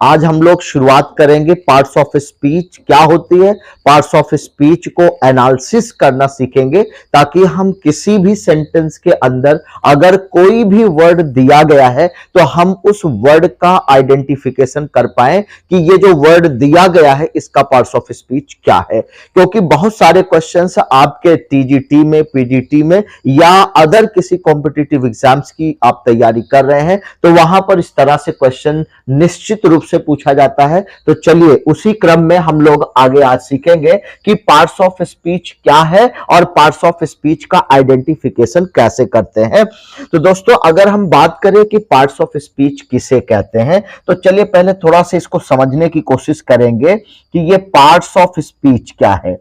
आज हम लोग शुरुआत करेंगे पार्ट्स ऑफ स्पीच क्या होती है, पार्ट्स ऑफ स्पीच को एनालिसिस करना सीखेंगे ताकि हम किसी भी सेंटेंस के अंदर अगर कोई भी वर्ड दिया गया है तो हम उस वर्ड का आइडेंटिफिकेशन कर पाए कि ये जो वर्ड दिया गया है इसका पार्ट्स ऑफ स्पीच क्या है। क्योंकि बहुत सारे क्वेश्चंस आपके टीजीटी में, पीजीटी में या अदर किसी कॉम्पिटिटिव एग्जाम्स की आप तैयारी कर रहे हैं तो वहां पर इस तरह से क्वेश्चन निश्चित रूप से पूछा जाता है। तो चलिए उसी क्रम में हम लोग आगे आज सीखेंगे कि पार्ट्स ऑफ स्पीच क्या है और पार्ट्स ऑफ स्पीच का आइडेंटिफिकेशन कैसे करते हैं। तो दोस्तों अगर हम बात करें कि पार्ट्स ऑफ स्पीच किसे कहते हैं तो चलिए पहले थोड़ा सा इसको समझने की कोशिश करेंगे कि ये पार्ट्स ऑफ स्पीच क्या है।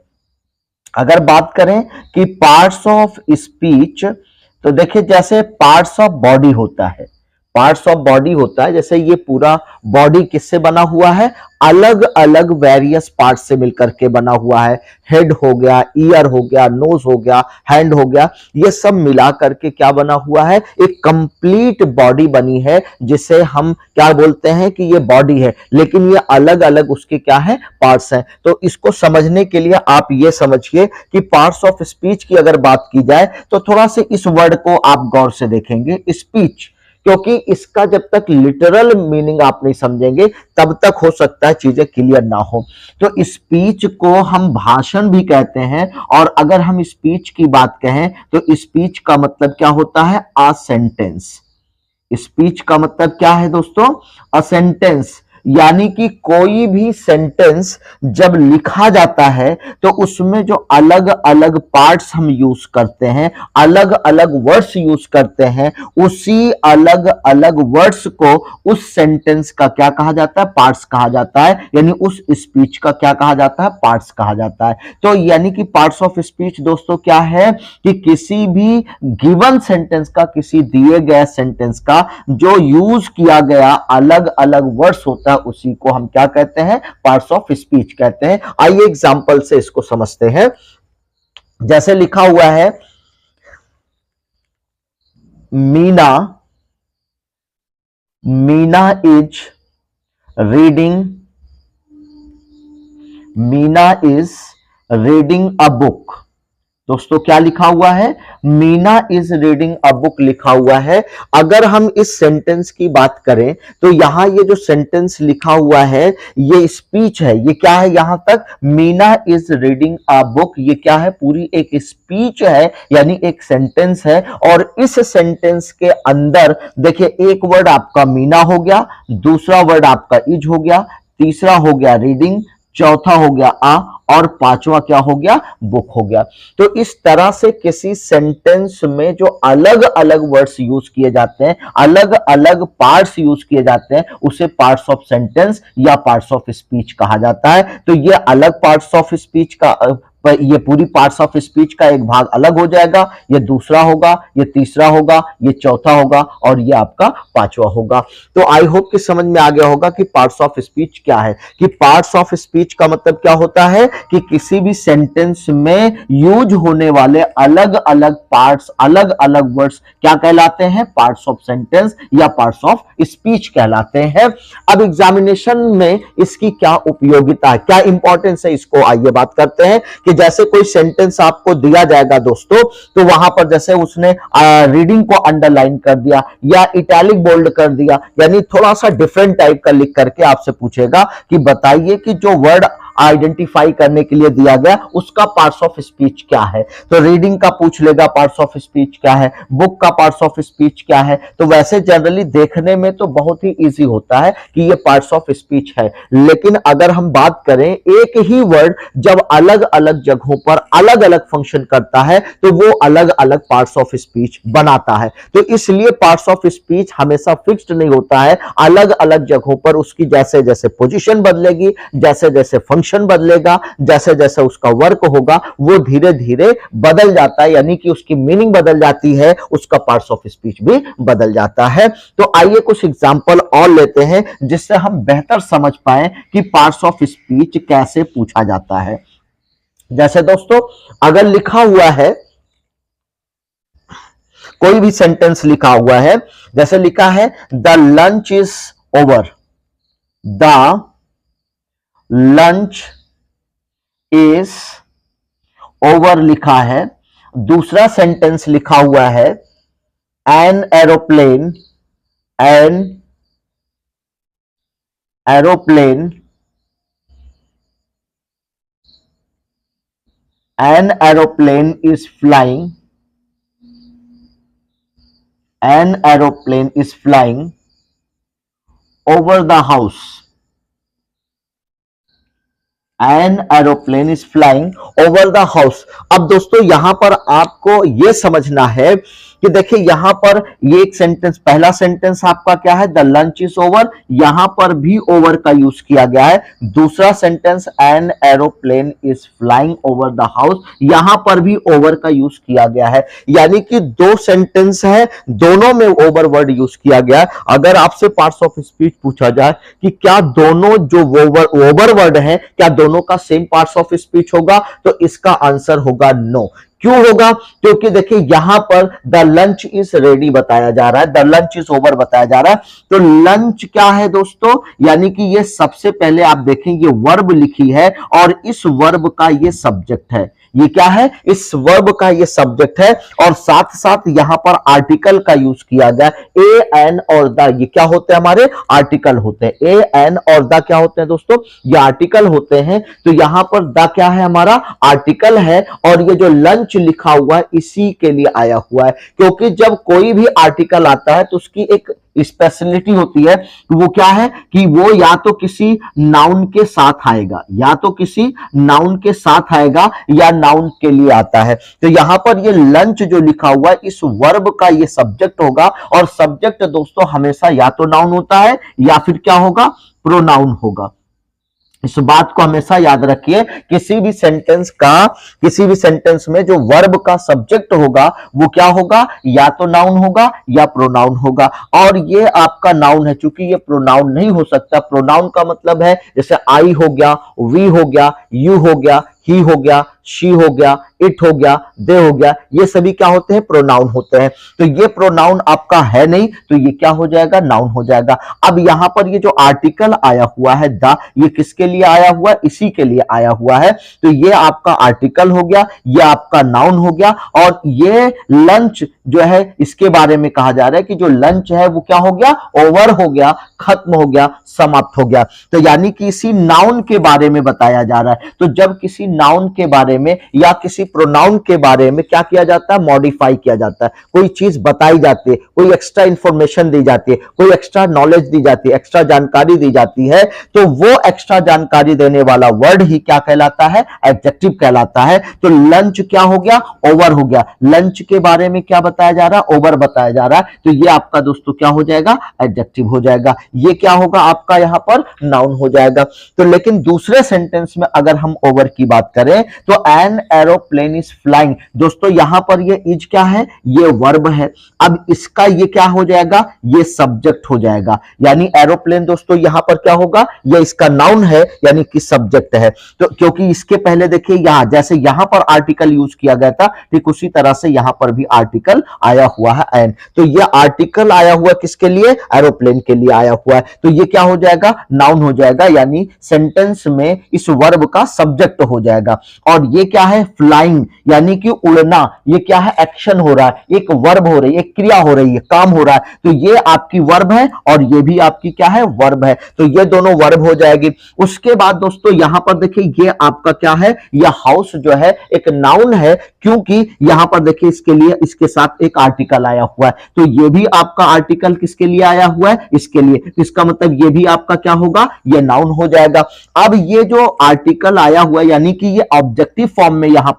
अगर बात करें कि पार्ट्स ऑफ स्पीच तो देखिए जैसे पार्ट्स ऑफ बॉडी होता है, पार्ट्स ऑफ बॉडी होता है, जैसे ये पूरा बॉडी किससे बना हुआ है, अलग अलग वेरियस पार्ट से मिलकर के बना हुआ है। हेड हो गया, ईयर हो गया, नोज हो गया, हैंड हो गया, ये सब मिला करके क्या बना हुआ है, एक कंप्लीट बॉडी बनी है जिसे हम क्या बोलते हैं कि ये बॉडी है, लेकिन ये अलग अलग उसके क्या है, पार्ट्स हैं। तो इसको समझने के लिए आप ये समझिए कि पार्ट्स ऑफ स्पीच की अगर बात की जाए तो थोड़ा से इस वर्ड को आप गौर से देखेंगे, स्पीच, क्योंकि इसका जब तक लिटरल मीनिंग आप नहीं समझेंगे तब तक हो सकता है चीजें क्लियर ना हो। तो स्पीच को हम भाषण भी कहते हैं और अगर हम स्पीच की बात कहें तो स्पीच का मतलब क्या होता है, अ सेंटेंस। स्पीच का मतलब क्या है दोस्तों, अ सेंटेंस, यानी कि कोई भी सेंटेंस जब लिखा जाता है तो उसमें जो अलग अलग पार्ट्स हम यूज करते हैं, अलग अलग वर्ड्स यूज करते हैं, उसी अलग अलग वर्ड्स को उस सेंटेंस का क्या कहा जाता है, पार्ट्स कहा जाता है, यानी उस स्पीच का क्या कहा जाता है, पार्ट्स कहा जाता है। तो यानी कि पार्ट्स ऑफ स्पीच दोस्तों क्या है कि किसी भी गिवन सेंटेंस का, किसी दिए गए सेंटेंस का जो यूज किया गया अलग अलग वर्ड्स होता है उसी को हम क्या कहते हैं, पार्ट्स ऑफ स्पीच कहते हैं। आइए एग्जांपल से इसको समझते हैं। जैसे लिखा हुआ है Meena is reading, Meena is reading a book. दोस्तों क्या लिखा हुआ है, Meena is reading a book लिखा हुआ है। अगर हम इस सेंटेंस की बात करें तो यहां ये जो सेंटेंस लिखा हुआ है ये स्पीच है। ये क्या है, यहां तक Meena is reading a book, ये क्या है, पूरी एक स्पीच है, यानी एक सेंटेंस है। और इस सेंटेंस के अंदर देखिए एक वर्ड आपका मीना हो गया, दूसरा वर्ड आपका इज हो गया, तीसरा हो गया रीडिंग, चौथा हो गया आ, और पांचवा क्या हो गया, बुक हो गया। तो इस तरह से किसी सेंटेंस में जो अलग अलग वर्ड्स यूज किए जाते हैं, अलग अलग पार्ट्स यूज किए जाते हैं, उसे पार्ट्स ऑफ सेंटेंस या पार्ट्स ऑफ स्पीच कहा जाता है। तो ये अलग पार्ट्स ऑफ स्पीच का, ये पूरी पार्ट्स ऑफ स्पीच का एक भाग अलग हो जाएगा, ये दूसरा होगा, ये तीसरा होगा, ये चौथा होगा और ये आपका पांचवा होगा। तो आई होप कि समझ में आ गया होगा कि पार्ट्स ऑफ स्पीच क्या है। कि पार्ट्स ऑफ स्पीच का मतलब क्या होता है कि किसी भी सेंटेंस में यूज होने वाले अलग अलग पार्ट्स, अलग अलग वर्ड्स क्या कहलाते हैं, पार्ट्स ऑफ सेंटेंस या पार्ट्स ऑफ स्पीच कहलाते हैं। अब एग्जामिनेशन में इसकी क्या उपयोगिता है, क्या इंपॉर्टेंस है, इसको आइए बात करते हैं। कि जैसे कोई सेंटेंस आपको दिया जाएगा दोस्तों, तो वहां पर जैसे उसने रीडिंग को अंडरलाइन कर दिया या इटैलिक बोल्ड कर दिया, यानी थोड़ा सा डिफरेंट टाइप का लिख करके आपसे पूछेगा कि बताइए कि जो वर्ड आइडेंटिफाई करने के लिए दिया गया उसका पार्ट्स ऑफ स्पीच क्या है। तो रीडिंग का पूछ लेगा पार्ट्स ऑफ स्पीच क्या है, बुक का पार्ट्स ऑफ स्पीच क्या है। तो वैसे जनरली देखने में तो बहुत ही इजी होता है कि ये पार्ट्स ऑफ स्पीच है, लेकिन अगर हम बात करें एक ही वर्ड जब अलग अलग जगहों पर अलग अलग फंक्शन करता है तो वो अलग अलग पार्ट्स ऑफ स्पीच बनाता है। तो इसलिए पार्ट्स ऑफ स्पीच हमेशा फिक्स्ड नहीं होता है, अलग अलग जगहों पर उसकी जैसे जैसे पोजीशन बदलेगी, जैसे जैसे फंक्शन बदलेगा, जैसे जैसे उसका वर्क होगा वो धीरे धीरे बदल जाता है, यानी कि उसकी मीनिंग बदल जाती है, उसका पार्ट्स ऑफ स्पीच भी बदल जाता है। तो आइए कुछ एग्जांपल और लेते हैं जिससे हम बेहतर समझ पाए कि पार्ट्स ऑफ स्पीच कैसे पूछा जाता है। जैसे दोस्तों अगर लिखा हुआ है, कोई भी सेंटेंस लिखा हुआ है, जैसे लिखा है the lunch is over, the lunch is over लिखा है। दूसरा सेंटेंस लिखा हुआ है an aeroplane an aeroplane is flying, an aeroplane is flying over the house, an aeroplane is flying over the house. अब दोस्तों यहां पर आपको यह समझना है कि देखिए यहां पर ये एक सेंटेंस, पहला सेंटेंस आपका क्या है, द लंच इज ओवर, यहां पर भी ओवर का यूज किया गया है। दूसरा sentence an aeroplane is flying over the house, यहां पर भी ओवर का यूज किया गया है। यानी कि दो सेंटेंस है, दोनों में ओवर वर्ड यूज किया गया है। अगर आपसे पार्ट्स ऑफ स्पीच पूछा जाए कि क्या दोनों जो ओवर वर्ड है क्या दोनों का सेम पार्ट्स ऑफ स्पीच होगा, तो इसका आंसर होगा नो। क्यों होगा, क्योंकि देखिए यहां पर द लंच इज रेडी बताया जा रहा है, द लंच इज ओवर बताया जा रहा है। तो लंच क्या है दोस्तों, यानी कि ये सबसे पहले आप देखेंगे वर्ब लिखी है और इस वर्ब का ये सब्जेक्ट है। ये क्या है, इस वर्ब का ये सब्जेक्ट है और साथ साथ यहां पर आर्टिकल का यूज किया गया। ए एन और द ये क्या होते हैं, हमारे आर्टिकल होते हैं। ए एन और द क्या होते हैं दोस्तों, ये आर्टिकल होते हैं। तो यहां पर द क्या है, हमारा आर्टिकल है और ये जो लंच लिखा हुआ है इसी के लिए आया हुआ है। क्योंकि जब कोई भी आर्टिकल आता है तो उसकी एक स्पेशलिटी होती है, तो वो क्या है कि वो या तो किसी नाउन के साथ आएगा, या तो किसी नाउन के साथ आएगा या नाउन के लिए आता है। तो यहां पर ये लंच जो लिखा हुआ है इस वर्ब का ये सब्जेक्ट होगा और सब्जेक्ट दोस्तों हमेशा या तो नाउन होता है या फिर क्या होगा, प्रोनाउन होगा। इस बात को हमेशा याद रखिए, किसी भी सेंटेंस में जो वर्ब का सब्जेक्ट होगा वो क्या होगा, या तो नाउन होगा या प्रोनाउन होगा। और ये आपका नाउन है, चूंकि ये प्रोनाउन नहीं हो सकता। प्रोनाउन का मतलब है जैसे आई हो गया, वी हो गया, यू हो गया, ही हो गया, शी हो गया, इट हो गया, दे हो गया, ये सभी क्या होते हैं, प्रोनाउन होते हैं। तो ये प्रोनाउन आपका है नहीं, तो ये क्या हो जाएगा, नाउन हो जाएगा। अब यहां पर ये जो आर्टिकल आया हुआ है द, ये किसके लिए आया हुआ है, इसी के लिए आया हुआ है। तो ये आपका आर्टिकल हो गया, ये आपका नाउन हो गया। और ये लंच जो है इसके बारे में कहा जा रहा है कि जो लंच है वो क्या हो गया, ओवर हो गया, खत्म हो गया, समाप्त हो गया। तो यानी कि इसी नाउन के बारे में बताया जा रहा है। तो जब किसी नाउन के बारे में या किसी प्रोनाउन के बारे में क्या किया जाता है, मॉडिफाई किया जाता है। कोई चीज बताई जाती है, कोई एक्स्ट्रा इंफॉर्मेशन दी जाती है, कोई एक्स्ट्रा नॉलेज दी जाती है, एक्स्ट्रा जानकारी दी जाती है, तो वो एक्स्ट्रा जानकारी देने वाला वर्ड ही क्या कहलाता है, एडजेक्टिव कहलाता है। तो लंच क्या हो गया, ओवर हो गया। लंच के बारे में क्या बताया जा रहा है, ओवर बताया जा रहा है। तो ये आपका दोस्तों क्या हो जाएगा, एडजेक्टिव हो जाएगा। ये क्या होगा आपका यहां पर, नाउन हो जाएगा। तो लेकिन दूसरे सेंटेंस में अगर हम ओवर की बात करें तो एन एरोप्लेन इज फ्लाइंग, दोस्तों यहां पर ये इज क्या है, ये वर्ब है। अब इसका ये क्या हो जाएगा, ये सब्जेक्ट हो जाएगा। यानी एरोप्लेन दोस्तों यहां पर क्या होगा, ये इसका नाउन है यानी कि सब्जेक्ट है। तो क्योंकि इसके पहले देखिए यहां जैसे यहां पर आर्टिकल यूज किया गया था, ठीक उसी तरह से यहां पर भी आर्टिकल आया हुआ है एन। तो ये आर्टिकल आया हुआ किसके लिए, एरोप्लेन के लिए आया हुआ है। तो ये क्या हो जाएगा, नाउन हो जाएगा, यानी सेंटेंस में इस वर्ब का सब्जेक्ट हो जाएगा। और ये क्या है, फ्लाइंग, यानी कि उड़ना। ये क्या है, एक्शन हो रहा है, एक वर्ब हो रही है, एक क्रिया हो रही है, काम हो रहा है। तो ये आपकी वर्ब है और ये भी आपकी क्या है, वर्ब है। तो ये दोनों वर्ब हो जाएगी। उसके बाद दोस्तों यहां पर देखिए ये आपका क्या है, ये हाउस जो है एक नाउन है, क्योंकि यहां पर देखिए इसके लिए इसके साथ एक आर्टिकल आया हुआ है। तो ये भी आपका आर्टिकल किसके लिए आया हुआ है, इसके लिए। इसका मतलब ये भी आपका क्या होगा, ये नाउन हो जाएगा। अब ये जो आर्टिकल आया हुआ है यानी कि ये ऑब्जेक्टिव फॉर्म में यहां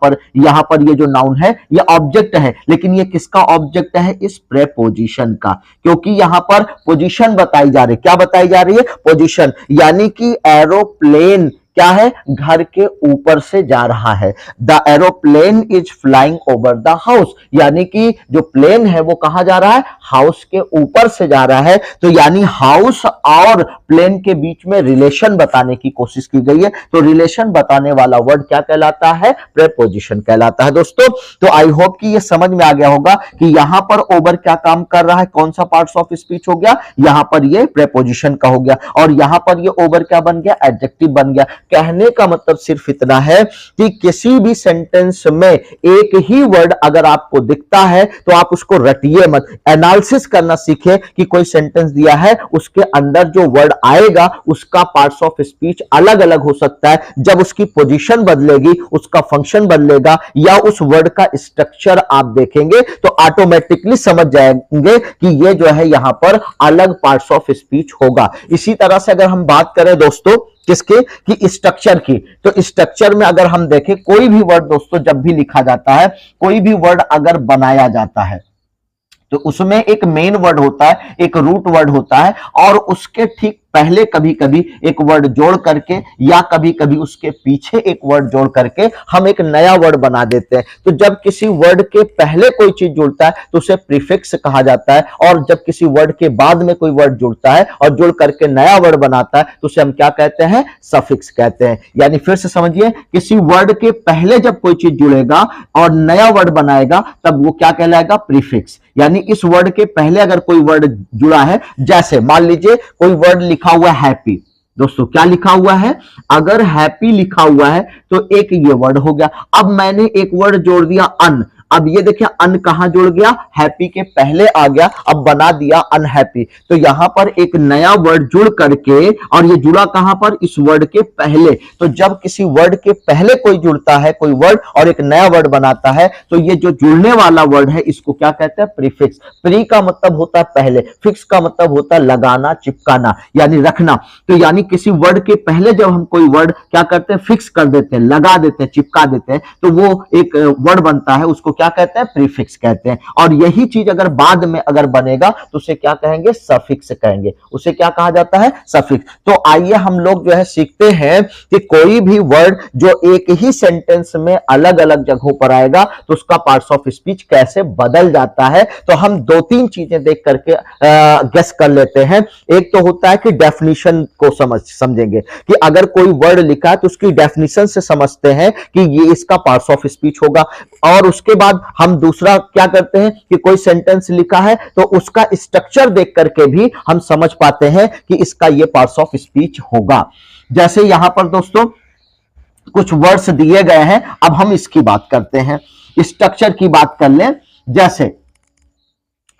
पर ये जो नाउन है ये ऑब्जेक्ट है, लेकिन ये किसका ऑब्जेक्ट है, इस प्रेपोजिशन का। क्योंकि यहां पर पोजीशन बताई जा रही है, क्या बताई जा रही है, पोजीशन। यानी कि एरोप्लेन क्या है, घर के ऊपर से जा रहा है। The aeroplane is flying over the house, यानी कि जो प्लेन है वो कहां जा रहा है, हाउस के ऊपर से जा रहा है। तो यानी हाउस और प्लेन के बीच में रिलेशन बताने की कोशिश की गई है। तो रिलेशन बताने वाला वर्ड क्या कहलाता है, प्रेपोजिशन कहलाता है दोस्तों। तो आई होप कि ये समझ में आ गया होगा कि यहां पर ओवर क्या काम कर रहा है, कौन सा पार्ट्स ऑफ स्पीच हो गया, यहां पर ये प्रेपोजिशन का हो गया, और यहां पर ये ओवर क्या बन गया, एडजेक्टिव बन गया। कहने का मतलब सिर्फ इतना है कि किसी भी सेंटेंस में एक ही वर्ड अगर आपको दिखता है तो आप उसको रटिए मत, एनालिसिस करना सीखे कि कोई सेंटेंस दिया है उसके अंदर जो वर्ड आएगा उसका पार्ट्स ऑफ स्पीच अलग अलग हो सकता है। जब उसकी पोजीशन बदलेगी, उसका फंक्शन बदलेगा, या उस वर्ड का स्ट्रक्चर आप देखेंगे तो ऑटोमेटिकली समझ जाएंगे कि ये जो है यहां पर अलग पार्ट्स ऑफ स्पीच होगा। इसी तरह से अगर हम बात करें दोस्तों किसके, कि स्ट्रक्चर की, तो स्ट्रक्चर में अगर हम देखें कोई भी वर्ड दोस्तों जब भी लिखा जाता है, कोई भी वर्ड अगर बनाया जाता है तो उसमें एक मेन वर्ड होता है, एक रूट वर्ड होता है, और उसके ठीक पहले कभी कभी एक वर्ड जोड़ करके या कभी कभी उसके पीछे एक वर्ड जोड़ करके हम एक नया वर्ड बना देते हैं। तो जब किसी वर्ड के पहले कोई चीज जुड़ता है तो उसे प्रीफिक्स कहा जाता है, और जब किसी वर्ड के बाद में कोई वर्ड जुड़ता है और जुड़ करके नया वर्ड बनाता है तो उसे हम क्या कहते हैं, सफिक्स कहते हैं। यानी फिर से समझिए, किसी वर्ड के पहले जब कोई चीज जुड़ेगा और नया वर्ड बनाएगा तब वो क्या कहलाएगा, प्रीफिक्स। यानी इस वर्ड के पहले अगर कोई वर्ड जुड़ा है, जैसे मान लीजिए कोई वर्ड लिखा हुआ है हैप्पी, दोस्तों क्या लिखा हुआ है, अगर हैप्पी लिखा हुआ है तो एक ये वर्ड हो गया। अब मैंने एक वर्ड जोड़ दिया अन, अब ये देखिए अन कहां जुड़ गया, हैप्पी के पहले आ गया, अब बना दिया अनहैप्पी। तो यहां पर एक नया वर्ड जुड़ करके, और ये जुड़ा कहां पर, इस वर्ड के पहले। तो जब किसी वर्ड के पहले कोई जुड़ता है, कोई वर्ड और एक नया वर्ड बनाता है, तो ये जो जुड़ने वाला वर्ड है इसको क्या कहते हैं, प्रीफिक्स। प्री का मतलब होता है पहले, फिक्स का मतलब होता है लगाना, चिपकाना, यानी रखना। तो यानी किसी वर्ड के पहले जब हम कोई वर्ड क्या करते हैं, फिक्स कर देते हैं, लगा देते हैं, चिपका देते हैं, तो वो एक वर्ड बनता है, उसको क्या कहते हैं, प्रीफिक्स कहते हैं। और यही चीज अगर बाद में अगर बनेगा तो उसे क्या कहेंगे, सफिक्स कहेंगे। उसे क्या कहा जाता है, सफिक्स। तो आइए हम लोग जो है सीखते हैं कि कोई भी वर्ड जो एक ही सेंटेंस में अलग अलग जगहों पर आएगा तो उसका पार्ट्स ऑफ स्पीच कैसे बदल जाता है। तो हम दो तीन चीजें देख करके गेस कर लेते हैं। एक तो होता है कि डेफिनेशन को समझेंगे कि अगर कोई वर्ड लिखा है तो उसकी डेफिनेशन से समझते हैं कि ये इसका पार्ट्स ऑफ स्पीच होगा। और उसके बाद हम दूसरा क्या करते हैं कि कोई सेंटेंस लिखा है तो उसका स्ट्रक्चर देख करके भी हम समझ पाते हैं कि इसका ये पार्ट्स ऑफ स्पीच होगा। जैसे यहां पर दोस्तों कुछ वर्ड्स दिए गए हैं, अब हम इसकी बात करते हैं, स्ट्रक्चर की बात कर लें। जैसे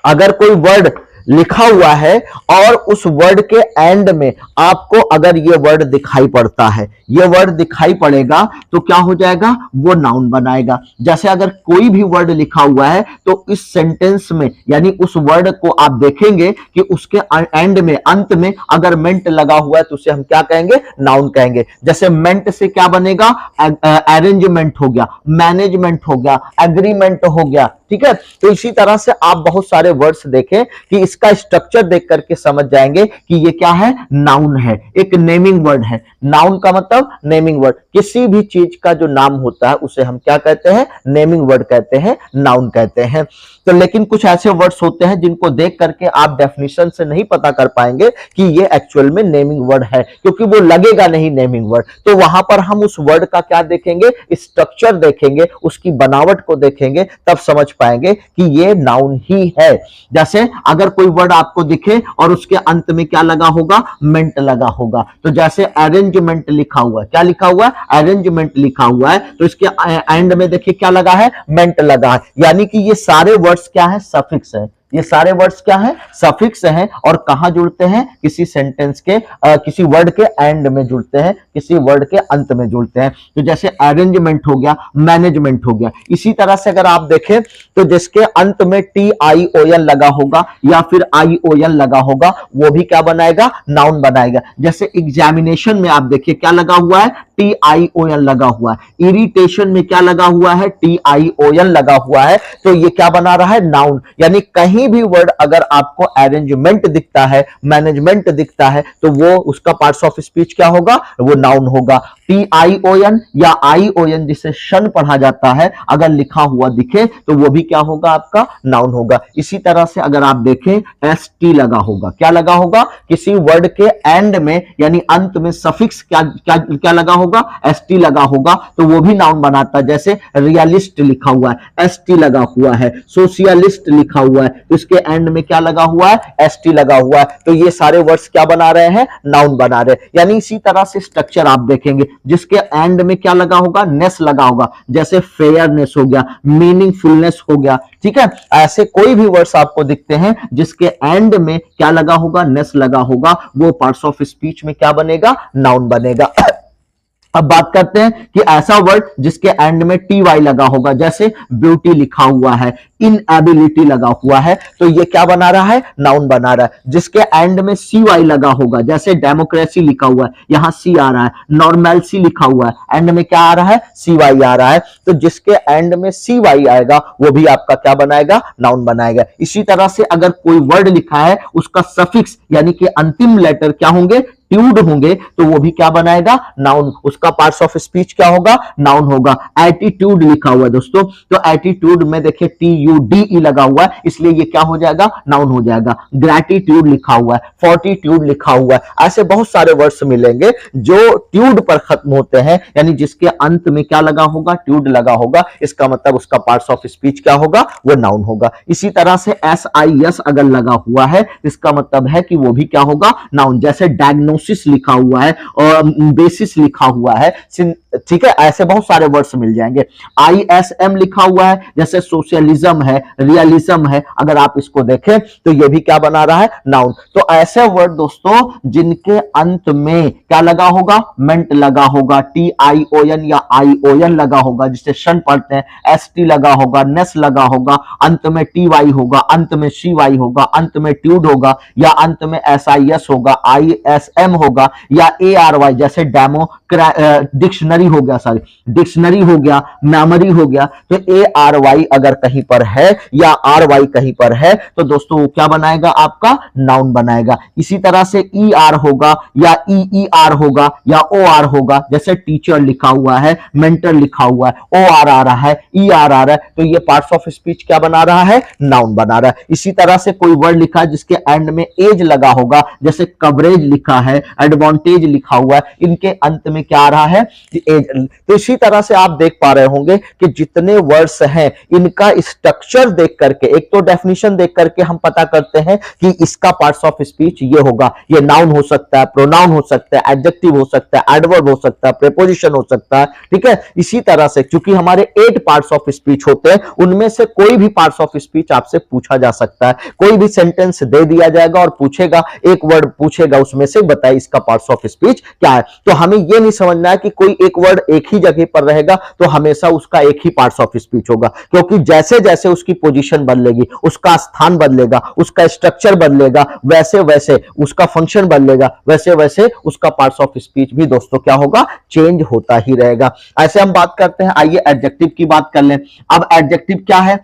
अगर कोई वर्ड लिखा हुआ है और उस वर्ड के एंड में आपको अगर ये वर्ड दिखाई पड़ता है, ये वर्ड दिखाई पड़ेगा तो क्या हो जाएगा, वो नाउन बनाएगा। जैसे अगर कोई भी वर्ड लिखा हुआ है तो इस सेंटेंस में यानी उस वर्ड को आप देखेंगे कि उसके एंड में, अंत में अगर मेंट लगा हुआ है तो उसे हम क्या कहेंगे, नाउन कहेंगे। जैसे मेंट से क्या बनेगा, अरेंजमेंट हो गया, मैनेजमेंट हो गया, एग्रीमेंट हो गया, ठीक है। तो इसी तरह से आप बहुत सारे वर्ड्स देखें कि इसका स्ट्रक्चर देख करके समझ जाएंगे कि ये क्या है, नाउन है, एक नेमिंग वर्ड है। नाउन का मतलब नेमिंग वर्ड, किसी भी चीज का जो नाम होता है उसे हम क्या कहते हैं, नेमिंग वर्ड कहते हैं, नाउन कहते हैं। तो लेकिन कुछ ऐसे वर्ड्स होते हैं जिनको देख करके आप डेफिनेशन से नहीं पता कर पाएंगे कि ये एक्चुअल में नेमिंग वर्ड है, क्योंकि वो लगेगा नहीं नेमिंग वर्ड। तो वहां पर हम उस वर्ड का क्या देखेंगे, स्ट्रक्चर देखेंगे, उसकी बनावट को देखेंगे, तब समझ पाएंगे कि ये नाउन ही है। जैसे अगर कोई वर्ड आपको दिखे और उसके अंत में क्या लगा होगा, मेंट लगा होगा। तो जैसे अरेंजमेंट लिखा हुआ है, क्या लिखा हुआ है, अरेंजमेंट लिखा हुआ है, तो इसके एंड में देखिए क्या लगा है, मेंट लगा है। यानी कि ये सारे वर्ड्स क्या है, सफिक्स है। ये सारे वर्ड्स क्या है, सफिक्स हैं। और कहां जुड़ते हैं, किसी सेंटेंस के किसी वर्ड के एंड में जुड़ते हैं, किसी वर्ड के अंत में जुड़ते हैं। तो जैसे अरेंजमेंट हो गया, मैनेजमेंट हो गया। इसी तरह से अगर आप देखें तो जिसके अंत में TION लगा होगा या फिर ION लगा होगा, वो भी क्या बनाएगा, नाउन बनाएगा। जैसे एग्जामिनेशन में आप देखिए क्या लगा हुआ है, TION लगा हुआ है। इरिटेशन में क्या लगा हुआ है, TION लगा हुआ है। तो ये क्या बना रहा है, नाउन। यानी कहीं कहीं भी वर्ड अगर आपको अरेंजमेंट दिखता है, मैनेजमेंट दिखता है, तो वो उसका पार्ट्स ऑफ स्पीच क्या होगा, वो नाउन होगा। TION या ION जिसे शन पढ़ा जाता है, अगर लिखा हुआ दिखे तो वो भी क्या होगा, आपका नाउन होगा। इसी तरह से अगर आप देखें ST लगा होगा, क्या लगा होगा, किसी वर्ड के एंड में यानी अंत में सफिक्स क्या क्या क्या लगा होगा, ST लगा होगा, तो वो भी नाउन बनाता है। जैसे रियलिस्ट लिखा हुआ है, ST लगा हुआ है, सोशलिस्ट लिखा हुआ है, तो इसके एंड में क्या लगा हुआ है, ST लगा हुआ है, तो ये सारे वर्ड्स क्या बना रहे हैं, नाउन बना रहे हैं। यानी इसी तरह से स्ट्रक्चर आप देखेंगे जिसके एंड में क्या लगा होगा, नेस लगा होगा, जैसे फेयरनेस हो गया, मीनिंगफुलनेस हो गया, ठीक है। ऐसे कोई भी वर्ड्स आपको दिखते हैं जिसके एंड में क्या लगा होगा, नेस लगा होगा, वो पार्ट्स ऑफ स्पीच में क्या बनेगा, नाउन बनेगा। अब बात करते हैं कि ऐसा वर्ड जिसके एंड में TY लगा होगा, जैसे ब्यूटी लिखा हुआ है, इनएबिलिटी लगा हुआ है, तो ये क्या बना रहा है, नाउन बना रहा है। जिसके एंड में CY लगा होगा, जैसे डेमोक्रेसी लिखा हुआ है, यहां C आ रहा है, नॉर्मेलसी लिखा हुआ है, एंड में क्या आ रहा है, CY आ रहा है, तो जिसके एंड में CY आएगा वो भी आपका क्या बनाएगा, नाउन बनाएगा। इसी तरह से अगर कोई वर्ड लिखा है उसका सफिक्स यानी कि अंतिम लेटर क्या होंगे, ट्यूड होंगे, तो वो भी क्या बनाएगा, नाउन, उसका पार्ट्स ऑफ स्पीच क्या होगा, नाउन होगा। एटीट्यूड लिखा हुआ है दोस्तों, तो एटीट्यूड में देखिए TUDE लगा हुआ है, इसलिए ये क्या हो जाएगा, नाउन हो जाएगा। ग्रैटिट्यूड लिखा हुआ है, फोर्टिट्यूड लिखा हुआ है, ऐसे बहुत सारे वर्ड्स मिलेंगे जो ट्यूड पर खत्म होते हैं, यानी जिसके अंत में क्या लगा होगा, ट्यूड लगा होगा, इसका मतलब उसका पार्ट्स ऑफ स्पीच क्या होगा, वो नाउन होगा। इसी तरह से SIS अगर लगा हुआ है, इसका मतलब है कि वो भी क्या होगा, नाउन। जैसे डायग्नोसिस लिखा हुआ है और बेसिस लिखा हुआ है, ठीक है, ऐसे बहुत सारे वर्ड्स मिल जाएंगे। ISM लिखा हुआ है, जैसे सोशलिज्म है, रियलिज्म है, अगर आप इसको देखें तो ये भी क्या बना रहा है, नाउन। तो ऐसे वर्ड दोस्तों जिनके अंत में क्या लगा होगा, मेंट लगा होगा, TION या ION लगा होगा, जिसे शन पढ़ते हैं, ST लगा होगा, नेस लगा होगा, अंत में TY होगा, अंत में CY होगा, अंत में ट्यूड होगा, या अंत में SIS होगा, ISM होगा, या ARY जैसे डेमो डिक्शनरी हो गया, सॉरी डिक्शनरी हो गया, मेमोरी हो गया, तो ARY अगर कहीं पर है या RY कहीं पर है तो दोस्तों वो क्या बनाएगा, आपका नाउन बनाएगा। इसी तरह से ER होगा या EER होगा या OR होगा, जैसे टीचर लिखा हुआ है, मेंटर लिखा हुआ है, OR आ रहा है, ER आ रहा है, तो ये पार्ट्स ऑफ स्पीच क्या बना रहा है, नाउन बना रहा है। इसी तरह से कोई वर्ड लिखा है जिसके एंड में एज लगा होगा, जैसे कवरेज लिखा है, एडवांटेज लिखा हुआ है, इनके अंत में क्या आ रहा है, एज। तो इसी तरह से आप देख पा रहे होंगे कि जितने वर्ड्स हैं इनका स्ट्रक्चर देख करके, एक तो डेफिनेशन देख करके हम पता करते हैं कि इसका पार्ट्स ऑफ स्पीच ये होगा, ये नाउन हो सकता है, प्रोनाउन हो सकता है, एडजेक्टिव हो सकता है, एडवर्ब हो सकता है, प्रीपोजिशन हो सकता है, ठीक है। इसी तरह से क्योंकि हमारे 8 पार्ट्स ऑफ स्पीच होते हैं, उनमें से कोई भी पार्ट्स ऑफ स्पीच आपसे पूछा जा सकता है। कोई भी सेंटेंस दे दिया जाएगा और पूछेगा, एक वर्ड पूछेगा, उसमें से बताइए इसका पार्ट्स ऑफ स्पीच क्या है। तो हमें यह नहीं समझना है कि कोई एक वर्ड एक ही जगह पर रहेगा तो हमेशा उसका एक ही पार्ट्स ऑफ स्पीच होगा, क्योंकि जैसे जैसे उसकी पोजीशन बदलेगी, उसका स्थान बदलेगा, उसका स्ट्रक्चर बदलेगा, वैसे वैसे उसका फंक्शन बदलेगा, वैसे वैसे उसका पार्ट्स ऑफ स्पीच भी दोस्तों क्या होगा, चेंज होता ही रहेगा। ऐसे हम बात करते हैं, आइए एडजेक्टिव की बात कर लें। अब एडजेक्टिव क्या है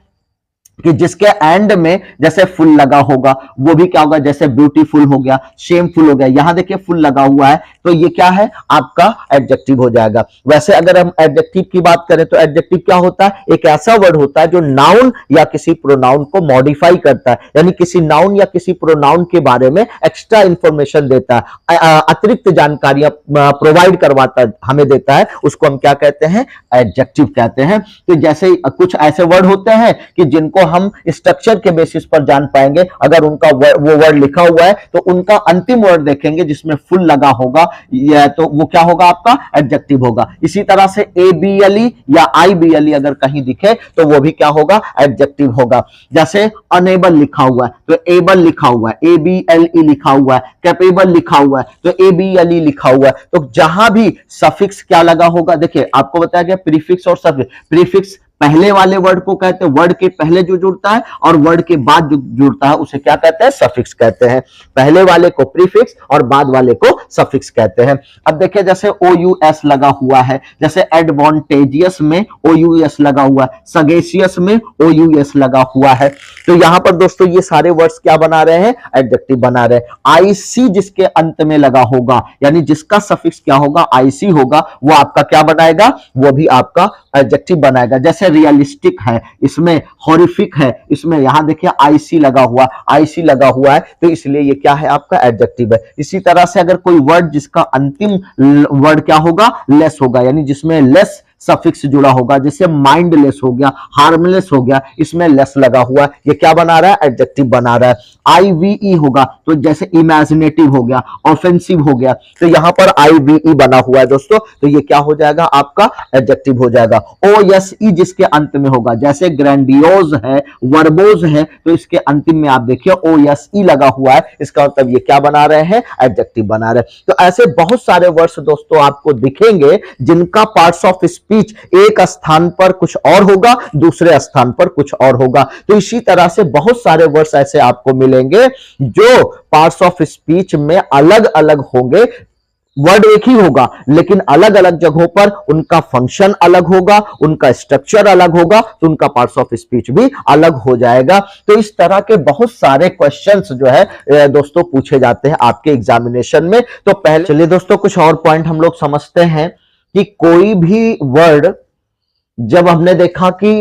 कि जिसके एंड में जैसे फुल लगा होगा वो भी क्या होगा, जैसे ब्यूटीफुल हो गया, शेमफुल हो गया, यहां देखिए फुल लगा हुआ है तो ये क्या है, आपका एडजेक्टिव हो जाएगा। वैसे अगर हम एडजेक्टिव की बात करें तो एडजेक्टिव क्या होता है, एक ऐसा वर्ड होता है जो नाउन या किसी प्रोनाउन को मॉडिफाई करता है, यानी किसी नाउन या किसी प्रोनाउन के बारे में एक्स्ट्रा इंफॉर्मेशन देता है, अतिरिक्त जानकारियां प्रोवाइड करवाता है, हमें देता है, उसको हम क्या कहते हैं, एडजेक्टिव कहते हैं। तो जैसे कुछ ऐसे वर्ड होते हैं कि जिनको हम स्ट्रक्चर के बेसिस पर जान पाएंगे, अगर उनका वो वर्ड लिखा हुआ है तो उनका अंतिम वर्ड देखेंगे जिसमें फुल लगा होगा, या तो वो क्या होगा, आपका एडजेक्टिव होगा। इसी तरह से ABLE या IBLE अगर कहीं दिखे तो वो भी क्या होगा, एडजेक्टिव होगा। जैसे अनेबल लिखा हुआ है तो एबल लिखा हुआ है, ABLE लिखा हुआ है, कैपेबल लिखा हुआ है तो ABLE लिखा हुआ है। तो जहां भी सफिक्स क्या लगा होगा, देखिए आपको बताया गया प्रीफिक्स और सफिक्स। प्रीफिक्स पहले वाले वर्ड को कहते हैं, वर्ड के पहले जो जुड़ता है और वर्ड के बाद जो जुड़ता है उसे क्या कहते हैं, सफिक्स कहते हैं। पहले वाले को प्रीफिक्स और बाद वाले को सफिक्स कहते हैं। अब देखिए जैसे OUS लगा हुआ है, जैसे एडवांटेजियस में OUS लगा हुआ है, सगेशियस में OUS लगा हुआ है। तो यहां पर दोस्तों ये सारे वर्ड्स क्या बना रहे हैं, एडजेक्टिव बना रहे हैं। आईसी जिसके अंत में लगा होगा, यानी जिसका सफिक्स क्या होगा, आईसी होगा, वो आपका क्या बनाएगा, वो भी आपका एडजेक्टिव बनाएगा। जैसे रियलिस्टिक है, इसमें हॉरिफिक है, इसमें यहां देखिए आईसी लगा हुआ, आईसी लगा हुआ है, तो इसलिए ये क्या है, आपका एडजेक्टिव है। इसी तरह से अगर कोई वर्ड जिसका अंतिम वर्ड क्या होगा, लेस होगा, यानी जिसमें लेस सफिक्स जुड़ा होगा, जैसे माइंडलेस हो गया, हार्मलेस हो गया, इसमें लेस लगा हुआ है, ये क्या बना रहा है, एडजेक्टिव बना रहा है। आईवीई होगा, तो जैसे इमेजिनेटिव हो गया, ऑफेंसिव हो गया, तो यहां पर आईवीई बना हुआ है दोस्तों, तो ये क्या हो जाएगा, आपका एडजेक्टिव हो जाएगा। ओएसई जिसके अंत में होगा, जैसे ग्रैंडियोज है, वर्बोज है, तो इसके अंतिम में आप देखिए ओएसई लगा हुआ है, इसका मतलब ये क्या बना रहे हैं, एडजेक्टिव बना रहे हैं। तो ऐसे बहुत सारे वर्ड्स दोस्तों आपको दिखेंगे जिनका पार्ट्स ऑफ स्पीच एक स्थान पर कुछ और होगा, दूसरे स्थान पर कुछ और होगा। तो इसी तरह से बहुत सारे वर्ड्स ऐसे आपको मिलेंगे जो पार्ट्स ऑफ स्पीच में अलग अलग होंगे। वर्ड एक ही होगा लेकिन अलग अलग जगहों पर उनका फंक्शन अलग होगा, उनका स्ट्रक्चर अलग होगा, तो उनका पार्ट्स ऑफ स्पीच भी अलग हो जाएगा। तो इस तरह के बहुत सारे क्वेश्चंस जो है दोस्तों पूछे जाते हैं आपके एग्जामिनेशन में। तो पहले चलिए दोस्तों कुछ और पॉइंट हम लोग समझते हैं कि कोई भी वर्ड जब हमने देखा कि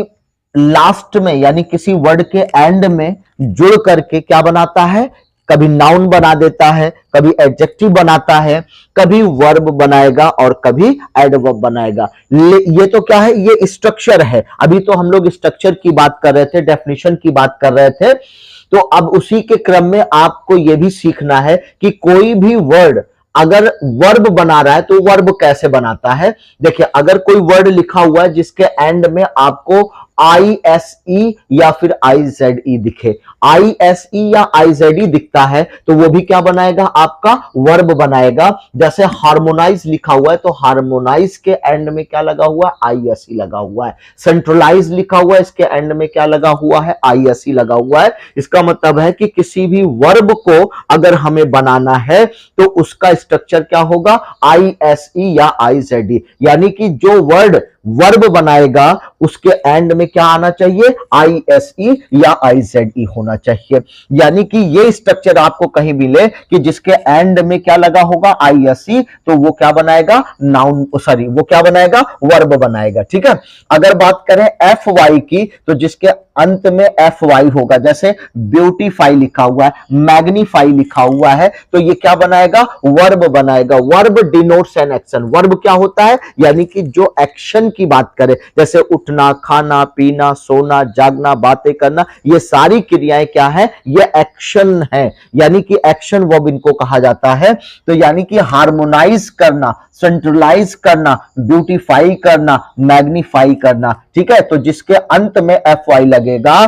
लास्ट में यानी किसी वर्ड के एंड में जुड़ करके क्या बनाता है, कभी नाउन बना देता है, कभी एडजेक्टिव बनाता है, कभी वर्ब बनाएगा और कभी एडवर्ब बनाएगा। ये तो क्या है, ये स्ट्रक्चर है। अभी तो हम लोग स्ट्रक्चर की बात कर रहे थे, डेफिनेशन की बात कर रहे थे। तो अब उसी के क्रम में आपको यह भी सीखना है कि कोई भी वर्ड अगर वर्ब बना रहा है तो वर्ब कैसे बनाता है। देखिए अगर कोई वर्ड लिखा हुआ है जिसके एंड में आपको ISE या फिर IZE दिखे, ISE या IZE दिखता है तो वो भी क्या बनाएगा, आपका वर्ब बनाएगा। जैसे हार्मोनाइज लिखा हुआ है तो हार्मोनाइज के एंड में क्या लगा हुआ है, ISE लगा हुआ है। सेंट्रलाइज लिखा हुआ है, इसके एंड में क्या लगा हुआ है, ISE लगा हुआ है। इसका मतलब है कि किसी भी वर्ब को अगर हमें बनाना है तो उसका स्ट्रक्चर क्या होगा, ISE या IZE, यानी कि जो वर्ड वर्ब बनाएगा उसके एंड में क्या आना चाहिए, ISE या IZE होना चाहिए। यानी कि ये स्ट्रक्चर आपको कहीं मिले कि जिसके एंड में क्या लगा होगा, ISE, तो वो क्या बनाएगा, नाउन, सॉरी वो क्या बनाएगा, वर्ब बनाएगा। ठीक है। अगर बात करें FY की तो जिसके अंत में FY होगा, जैसे ब्यूटीफाई लिखा हुआ है, मैग्नीफाई लिखा हुआ है, तो ये क्या बनाएगा, वर्ब बनाएगा। Verb denotes an action. Verb क्या होता है, यानी कि जो एक्शन की बात करें, जैसे उठना, खाना, पीना, सोना, जागना, बातें करना, ये सारी क्रियाएं क्या है, ये एक्शन है, यानी कि एक्शन वर्ब इनको कहा जाता है। तो यानी कि हार्मोनाइज करना, सेंट्रलाइज करना, ब्यूटीफाई करना, मैग्नीफाई करना। ठीक है। तो जिसके अंत में FY लगेगा,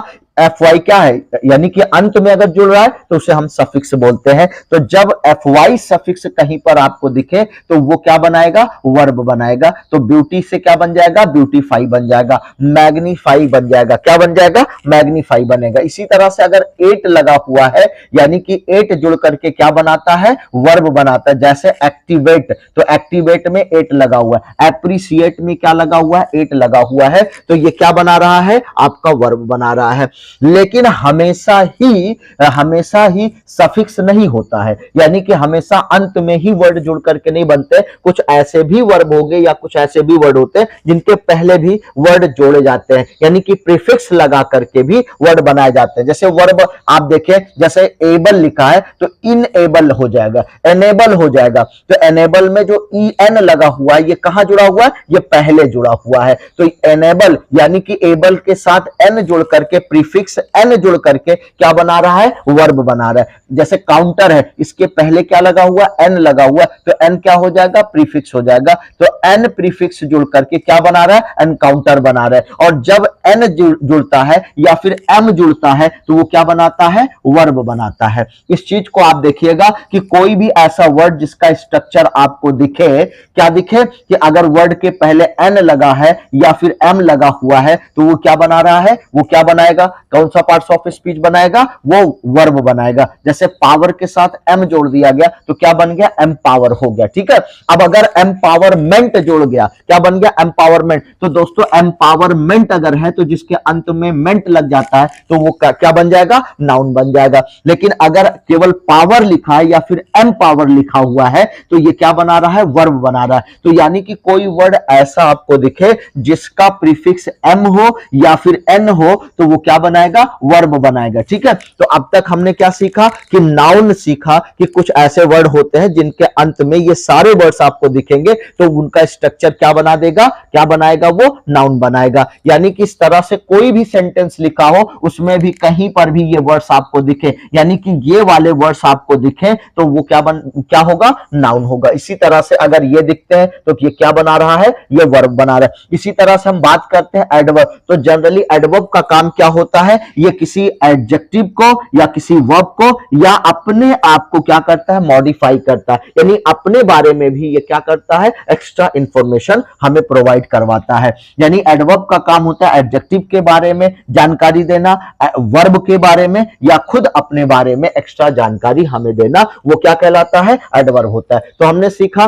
FY क्या है, यानी कि अंत में अगर जुड़ रहा है तो उसे हम सफिक्स बोलते हैं। तो जब FY सफिक्स कहीं पर आपको दिखे तो वो क्या बनाएगा, वर्ब बनाएगा। तो ब्यूटी से क्या बन जाएगा, ब्यूटीफाई बन जाएगा। मैग्नीफाई बन जाएगा, क्या बन जाएगा, मैग्नीफाई बनेगा। इसी तरह से अगर 8 लगा हुआ है, यानी कि 8 जुड़ करके क्या बनाता है, वर्ब बनाता है। जैसे एक्टिवेट, तो एक्टिवेट में 8 लगा हुआ है। एप्रिसिएट में क्या लगा हुआ है, 8 लगा हुआ है, तो ये क्या बना रहा है, आपका वर्ब बना रहा है। लेकिन हमेशा ही सफिक्स नहीं होता है, यानी कि हमेशा अंत में ही वर्ड जुड़ करके नहीं बनते। कुछ ऐसे भी वर्ब होंगे या कुछ ऐसे भी वर्ड होते हैं जिनके पहले भी वर्ड जोड़े जाते हैं, यानी कि प्रीफिक्स लगा करके भी वर्ड बनाए जाते हैं। जैसे वर्ब आप देखें, जैसे एबल लिखा है तो इनएबल हो जाएगा, एनेबल हो जाएगा। तो एनेबल में जो EN लगा हुआ है ये कहां जुड़ा हुआ है, ये पहले जुड़ा हुआ है। तो एनेबल यानी कि एबल के साथ N जुड़ करके, प्रीफिक्स N जुड़ करके क्या बना रहा है, वर्ब बना रहा है। जैसे काउंटर है, इसके पहले क्या लगा हुआ, N लगा हुआ, तो N क्या हो जाएगा, प्रीफिक्स हो जाएगा। तो N प्रीफिक्स जुड़ करके क्या बना रहा है, एनकाउंटर बना रहा है। और जब N जुड़ता है या फिर M जुड़ता है तो वो क्या बनाता है, वर्ब बनाता है। इस चीज को आप देखिएगा कि कोई भी ऐसा वर्ड जिसका स्ट्रक्चर आपको दिखे, क्या दिखे, कि अगर वर्ड के पहले N लगा है या फिर M लगा हुआ है तो वो क्या बना रहा है, वो क्या बनाएगा, कौन सा पार्ट्स ऑफ स्पीच बनाएगा, वो वर्ब बनाएगा। जैसे पावर के साथ एम जोड़ दिया गया तो क्या बन गया, एम्पावर हो गया। ठीक है, अब अगर एम्पावरमेंट जोड़ गया, क्या बन गया, एम्पावरमेंट। तो दोस्तों एम्पावरमेंट अगर है तो जिसके अंत में मेंट लग जाता है तो वो क्या बन जाएगा, नाउन बन जाएगा। लेकिन अगर केवल पावर लिखा है या फिर एम्पावर लिखा हुआ है तो ये क्या बना रहा है, वर्ब बना रहा है। तो यानी कि कोई वर्ड ऐसा आपको दिखे जिसका प्रीफिक्स एम हो या फिर एन हो तो वो क्या बनाएगा, वर्ब बनाएगा। ठीक है, तो अब तक हमने क्या सीखा कि नाउन सीखा कि कुछ ऐसे वर्ड होते हैं जिनके अंत में ये सारे वर्ड्स आपको दिखेंगे तो उनका स्ट्रक्चर क्या बना देगा, क्या बनाएगा, वो नाउन बनाएगा। यानी कि इस तरह से कोई भी सेंटेंस लिखा हो उसमें भी कहीं पर भी ये वर्ड्स आपको दिखे, यानी कि ये वाले वर्ड्स आपको दिखे तो वो क्या होगा, नाउन होगा। इसी तरह से अगर ये दिखते हैं तो ये क्या बना रहा है, ये वर्ब बना रहा है। इसी तरह से हम बात करते हैं एडवर्ब, तो जनरली एडवर्ब का काम क्या होता है, ये किसी एडजेक्टिव को या किसी वर्ब को या अपने आप को क्या करता है, मॉडिफाई करता है। यानी अपने बारे में भी ये क्या करता है, एक्स्ट्रा इंफॉर्मेशन हमें प्रोवाइड करवाता है। यानी एडवर्ब का काम होता है एडजेक्टिव के बारे में जानकारी देना, वर्ब के बारे में या खुद अपने बारे में एक्स्ट्रा जानकारी हमें देना, वो क्या कहलाता है, एडवर्ब होता है। तो हमने सीखा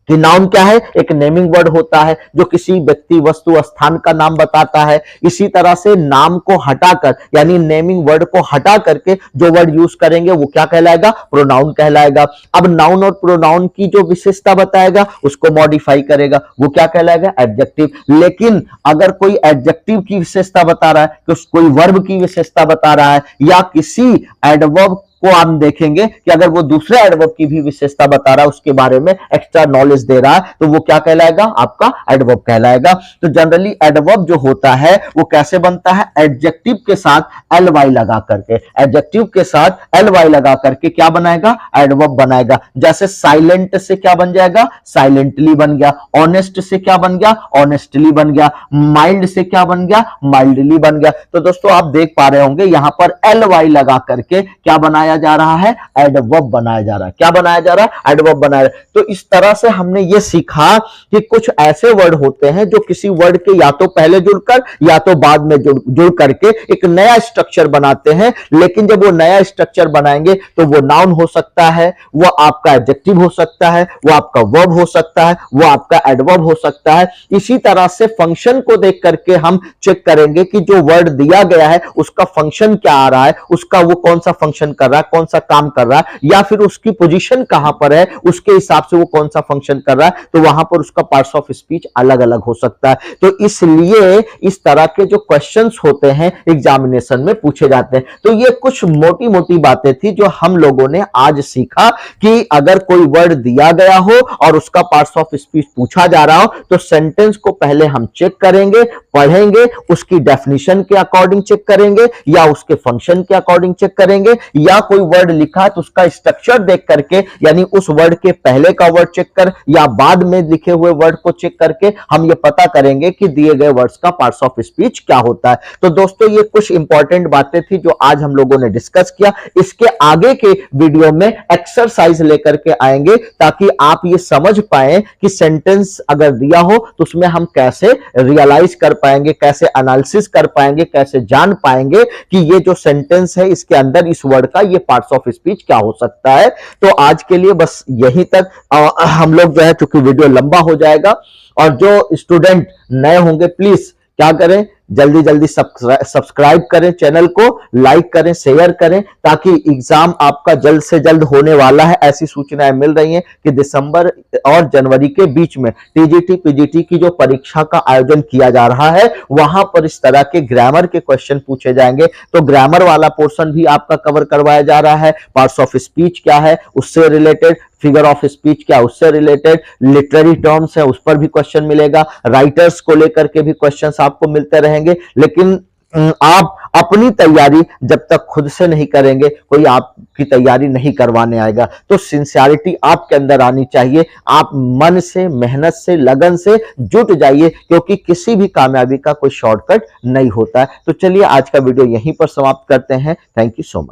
कि नाउन क्या है, एक नेमिंग वर्ड होता है जो किसी व्यक्ति, वस्तु, स्थान का नाम बताता है। इसी तरह से नाम को हटाकर यानी नेमिंग वर्ड को हटा करके जो वर्ड यूज करेंगे वो क्या कहलाएगा, प्रोनाउन कहलाएगा। अब नाउन और प्रोनाउन की जो विशेषता बताएगा उसको मॉडिफाई करेगा, वो क्या कहलाएगा, एडजेक्टिव। लेकिन अगर कोई एडजेक्टिव की विशेषता बता रहा है, तो कोई वर्ब की विशेषता बता रहा है या किसी एडवर्ब को हम देखेंगे कि अगर वो दूसरे एडवर्ब की भी विशेषता बता रहा है, उसके बारे में एक्स्ट्रा नॉलेज दे रहा है तो वो क्या कहलाएगा, आपका एडवर्ब कहलाएगा। तो जनरली एडवर्ब जो होता है वो कैसे बनता है, एडजेक्टिव के साथ एल वाई लगा करके, एडजेक्टिव के साथ एल वाई लगा करके क्या बनाएगा, एडवर्ब बनाएगा। जैसे साइलेंट से क्या बन जाएगा, साइलेंटली बन गया। ऑनेस्ट से क्या बन गया, ऑनेस्टली बन गया। माइल्ड से क्या बन गया, माइल्डली बन गया। तो दोस्तों आप देख पा रहे होंगे यहां पर एल वाई लगा करके क्या बनाया जा रहा है, एडवर्ब बनाया जा रहा है। क्या बनाया जा रहा है, एडवर्ब बनाया। तो इस तरह से हमने ये सीखा कि कुछ ऐसे वर्ड होते हैं जो किसी वर्ड के या तो पहले जुड़कर या तो बाद में जुड़ करके एक नया स्ट्रक्चर बनाते हैं। लेकिन जब वो नया स्ट्रक्चर बनाएंगे तो वो नाउन हो सकता है, वो आपका एडजेक्टिव हो सकता है, वो आपका वर्ब हो सकता है, वो आपका एडवर्ब हो सकता है। इसी तरह से फंक्शन को देख करके हम चेक करेंगे कि जो वर्ड दिया गया है उसका फंक्शन क्या आ रहा है, उसका वो कौन सा फंक्शन कर रहा है, कौन सा काम कर रहा है, या फिर उसकी पोजीशन कहां पर है, उसके हिसाब से वो कौन सा फंक्शन कर रहा है। तो वहां पर उसका पार्ट्स ऑफ स्पीच अलग अलग हो सकता है। तो इसलिए इस तरह के जो क्वेश्चंस होते हैं एग्जामिनेशन में पूछे जाते हैं। तो ये कुछ मोटी मोटी बातें थी जो हम लोगों ने आज सीखा कि अगर कोई वर्ड दिया गया हो और उसका पार्ट्स ऑफ स्पीच पूछा जा रहा हो तो सेंटेंस को पहले हम चेक करेंगे, पढ़ेंगे, उसकी डेफिनेशन के अकॉर्डिंग चेक करेंगे या उसके फंक्शन के अकॉर्डिंग चेक करेंगे, या कोई वर्ड लिखा है तो उसका स्ट्रक्चर देख करके यानी उस वर्ड के पहले का वर्ड चेक कर या बाद में लिखे हुए वर्ड को चेक करके हम ये पता करेंगे कि दिए गए वर्ड्स का पार्ट्स ऑफ स्पीच क्या होता है। तो दोस्तों ये कुछ इंपॉर्टेंट बातें थी जो आज हम लोगों ने डिस्कस किया। इसके आगे के वीडियो में एक्सरसाइज लेकर के आएंगे ताकि आप ये समझ पाए कि सेंटेंस अगर दिया हो तो उसमें हम कैसे रियलाइज कर पाएंगे, कैसे एनालिसिस कर पाएंगे, कैसे जान पाएंगे कि ये जो सेंटेंस है इसके अंदर इस वर्ड का ये पार्ट्स ऑफ स्पीच क्या हो सकता है। तो आज के लिए बस यहीं तक। हम लोग जो है चूंकि वीडियो लंबा हो जाएगा और जो स्टूडेंट नए होंगे प्लीज क्या करें, जल्दी जल्दी सब्सक्राइब करें, चैनल को लाइक करें, शेयर करें ताकि एग्जाम आपका जल्द से जल्द होने वाला है। ऐसी सूचनाएं मिल रही हैं कि दिसंबर और जनवरी के बीच में टीजीटी पीजीटी की जो परीक्षा का आयोजन किया जा रहा है वहां पर इस तरह के ग्रामर के क्वेश्चन पूछे जाएंगे। तो ग्रामर वाला पोर्शन भी आपका कवर करवाया जा रहा है। पार्ट्स ऑफ स्पीच क्या है उससे रिलेटेड, फिगर ऑफ स्पीच क्या उससे रिलेटेड, लिटरेरी टर्म्स है उस पर भी क्वेश्चन मिलेगा, राइटर्स को लेकर के भी क्वेश्चंस आपको मिलते रहेंगे। लेकिन आप अपनी तैयारी जब तक खुद से नहीं करेंगे कोई आपकी तैयारी नहीं करवाने आएगा। तो सिंसियरिटी आपके अंदर आनी चाहिए, आप मन से, मेहनत से, लगन से जुट जाइए क्योंकि किसी भी कामयाबी का कोई शॉर्टकट नहीं होता है। तो चलिए आज का वीडियो यहीं पर समाप्त करते हैं। Thank you so much.